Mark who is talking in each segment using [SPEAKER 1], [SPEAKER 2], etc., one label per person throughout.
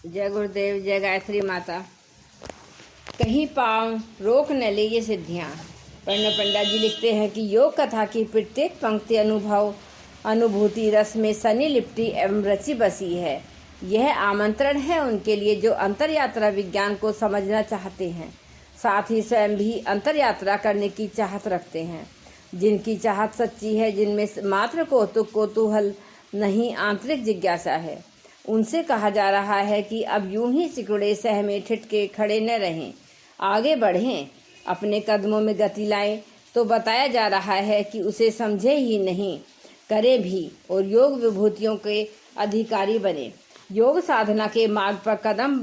[SPEAKER 1] जय गुरुदेव, जय गायत्री माता। कहीं पाँव रोक न ले ये सिद्धियाँ। प्रणव पंडा जी लिखते हैं कि योग कथा की प्रत्येक पंक्ति अनुभूति रस में सनी लिपटी एवं रची बसी है। यह आमंत्रण है उनके लिए जो अंतर यात्रा विज्ञान को समझना चाहते हैं, साथ ही स्वयं भी अंतर यात्रा करने की चाहत रखते हैं। जिनकी चाहत सच्ची है, जिनमें मात्र कौतूहल नहीं, आंतरिक जिज्ञासा है, उनसे कहा जा रहा है कि अब यूं ही सिकुड़े सहमे ठिठके खड़े न रहें, आगे बढ़ें, अपने कदमों में गति लाएं। तो बताया जा रहा है कि उसे समझे ही नहीं, करें भी और योग विभूतियों के अधिकारी बने। योग साधना के मार्ग पर कदम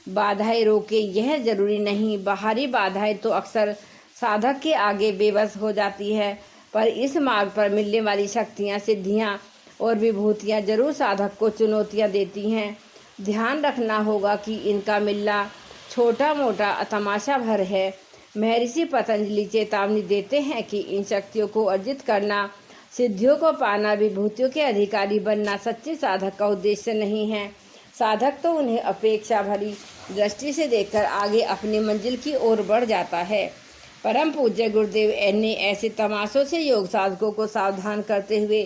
[SPEAKER 1] बाधाएं रोके, यह जरूरी नहीं। बाहरी बाधाएं तो अक्सर साधक के आगे बेबस हो जाती है, पर इस मार्ग पर मिलने वाली शक्तियाँ, सिद्धियाँ और विभूतियाँ जरूर साधक को चुनौतियाँ देती हैं। ध्यान रखना होगा कि इनका मिलना छोटा मोटा तमाशा भर है। महर्षि पतंजलि चेतावनी देते हैं कि इन शक्तियों को अर्जित करना, सिद्धियों को पाना, विभूतियों के अधिकारी बनना सच्चे साधक का उद्देश्य नहीं है। साधक तो उन्हें अपेक्षा भरी दृष्टि से देखकर आगे अपनी मंजिल की ओर बढ़ जाता है। परम पूज्य गुरुदेव ने ऐसे तमाशों से योग साधकों को सावधान करते हुए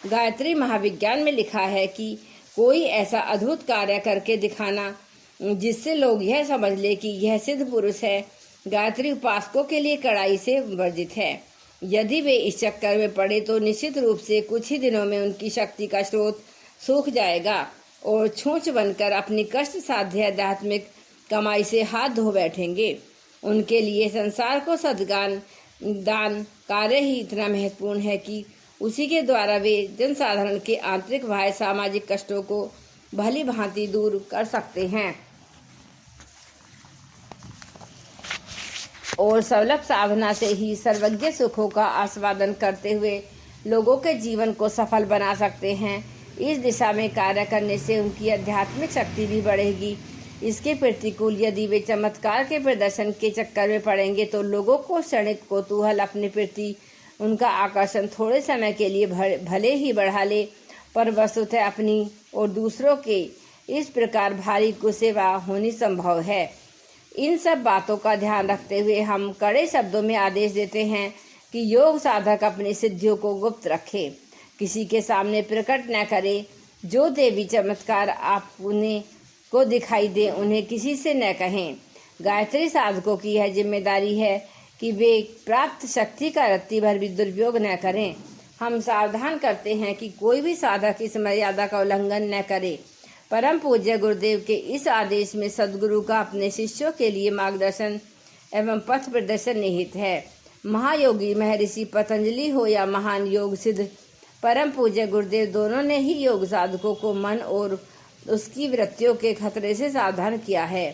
[SPEAKER 1] गायत्री महाविज्ञान में लिखा है कि कोई ऐसा अद्भुत कार्य करके दिखाना जिससे लोग यह समझ ले कि यह सिद्ध पुरुष है, गायत्री उपासकों के लिए कड़ाई से वर्जित है। यदि वे इस चक्कर में पड़े तो निश्चित रूप से कुछ ही दिनों में उनकी शक्ति का स्रोत सूख जाएगा और छूछ बनकर अपनी कष्ट साध्य आध्यात्मिक कमाई से हाथ धो बैठेंगे। उनके लिए संसार को सद्गान दान कार्य ही इतना महत्वपूर्ण है कि उसी के द्वारा वे जनसाधारण के आंतरिक बाह्य सामाजिक कष्टों को भली भांति दूर कर सकते हैं और सुलभ साधना से ही सर्वज्ञ सुखों का आस्वादन करते हुए लोगों के जीवन को सफल बना सकते हैं। इस दिशा में कार्य करने से उनकी आध्यात्मिक शक्ति भी बढ़ेगी। इसके प्रतिकूल यदि वे चमत्कार के प्रदर्शन के चक्कर में पड़ेंगे तो लोगों को क्षणिक कौतूहल अपने प्रति उनका आकर्षण थोड़े समय के लिए भले ही बढ़ा ले, पर वस्तुतः अपनी और दूसरों के इस प्रकार भारी कुसेवा होनी संभव है। इन सब बातों का ध्यान रखते हुए हम कड़े शब्दों में आदेश देते हैं कि योग साधक अपनी सिद्धियों को गुप्त रखे, किसी के सामने प्रकट न करे। जो देवी चमत्कार आप उन्हें को दिखाई दे, उन्हें किसी से न कहें। गायत्री साधकों की यह जिम्मेदारी है कि वे प्राप्त शक्ति का रत्ती भर भी दुरुपयोग न करें। हम सावधान करते हैं कि कोई भी साधक इस मर्यादा का उल्लंघन न करे। परम पूज्य गुरुदेव के इस आदेश में सद्गुरु का अपने शिष्यों के लिए मार्गदर्शन एवं पथ प्रदर्शन निहित है। महायोगी महर्षि पतंजलि हो या महान योग सिद्ध परम पूज्य गुरुदेव, दोनों ने ही योग साधकों को मन और उसकी वृत्तियों के खतरे से सावधान किया है।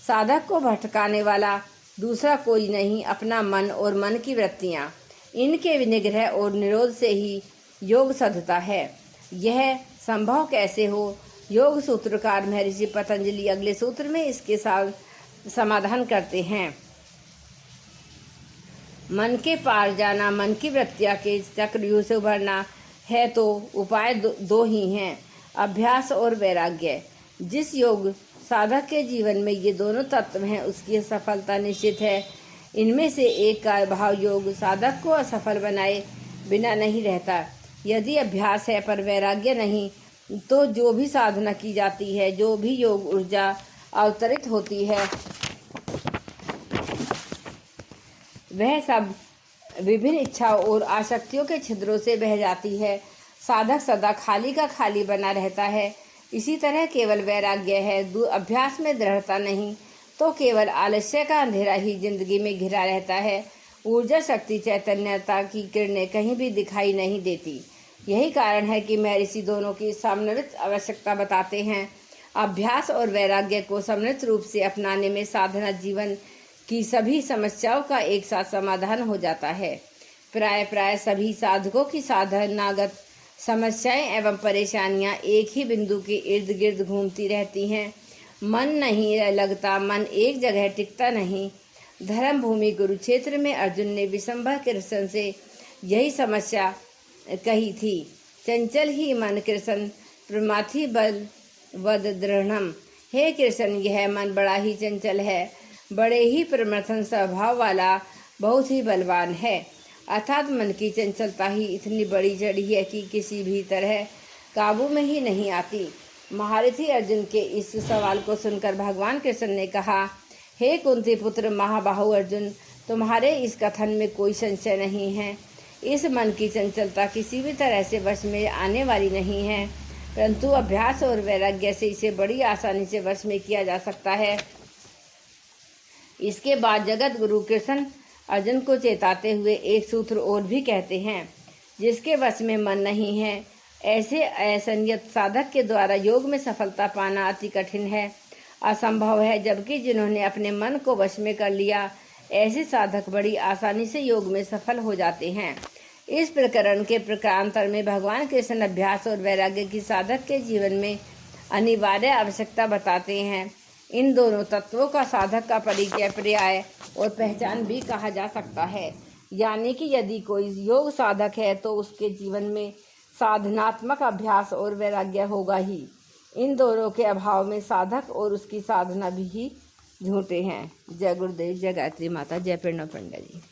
[SPEAKER 1] साधक को भटकाने वाला दूसरा कोई नहीं, अपना मन और मन की वृत्तियाँ। इनके विनिग्रह और निरोध से ही योग साधता है। यह संभव कैसे हो? योग सूत्रकार महर्षि पतंजलि अगले सूत्र में इसके साथ समाधान करते हैं। मन के पार जाना, मन की वृत्तियाँ के चक्रव्यूह से उभरना है तो उपाय दो ही हैं, अभ्यास और वैराग्य। जिस योग साधक के जीवन में ये दोनों तत्व हैं, उसकी सफलता निश्चित है। इनमें से एक का अभाव योग साधक को असफल बनाए बिना नहीं रहता। यदि अभ्यास है पर वैराग्य नहीं, तो जो भी साधना की जाती है, जो भी योग ऊर्जा अवतरित होती है, वह सब विभिन्न इच्छाओं और आसक्तियों के छिद्रों से बह जाती है। साधक सदा खाली का खाली बना रहता है। इसी तरह केवल वैराग्य है, अभ्यास में दृढ़ता नहीं, तो केवल आलस्य का अंधेरा ही जिंदगी में घिरा रहता है। ऊर्जा, शक्ति, चैतन्यता की किरणें कहीं भी दिखाई नहीं देती। यही कारण है कि महर्षि दोनों की समन्वित आवश्यकता बताते हैं। अभ्यास और वैराग्य को समन्वित रूप से अपनाने में साधना जीवन की सभी समस्याओं का एक साथ समाधान हो जाता है। प्राय सभी साधकों की साधनागत समस्याएं एवं परेशानियां एक ही बिंदु के इर्द गिर्द घूमती रहती हैं। मन नहीं लगता, मन एक जगह टिकता नहीं। धर्म भूमि कुरुक्षेत्र में अर्जुन ने विशंभर कृष्ण से यही समस्या कही थी। चंचल ही मन कृष्ण प्रमाथि बल वद दृढ़म। हे कृष्ण, यह मन बड़ा ही चंचल है, बड़े ही प्रमथन स्वभाव वाला, बहुत ही बलवान है। अर्थात मन की चंचलता ही इतनी बड़ी जड़ी है कि किसी भी तरह काबू में ही नहीं आती। महारथी अर्जुन के इस सवाल को सुनकर भगवान कृष्ण ने कहा, हे कुंती पुत्र महाबाहु अर्जुन, तुम्हारे इस कथन में कोई संशय नहीं है। इस मन की चंचलता किसी भी तरह से वश में आने वाली नहीं है, परंतु अभ्यास और वैराग्य से इसे बड़ी आसानी से वश में किया जा सकता है। इसके बाद जगत गुरु कृष्ण अर्जुन को चेताते हुए एक सूत्र और भी कहते हैं, जिसके वश में मन नहीं है, ऐसे असंयत साधक के द्वारा योग में सफलता पाना अति कठिन है, असंभव है। जबकि जिन्होंने अपने मन को वश में कर लिया, ऐसे साधक बड़ी आसानी से योग में सफल हो जाते हैं। इस प्रकरण के प्रकारांतर में भगवान कृष्ण अभ्यास और वैराग्य की साधक के जीवन में अनिवार्य आवश्यकता बताते हैं। इन दोनों तत्वों का साधक का परिचय, पर्याय और पहचान भी कहा जा सकता है। यानी कि यदि कोई योग साधक है तो उसके जीवन में साधनात्मक अभ्यास और वैराग्य होगा ही। इन दोनों के अभाव में साधक और उसकी साधना भी ही झूठे हैं। जय गुरुदेव, जय गायत्री माता, जय प्रणव पंडा जी।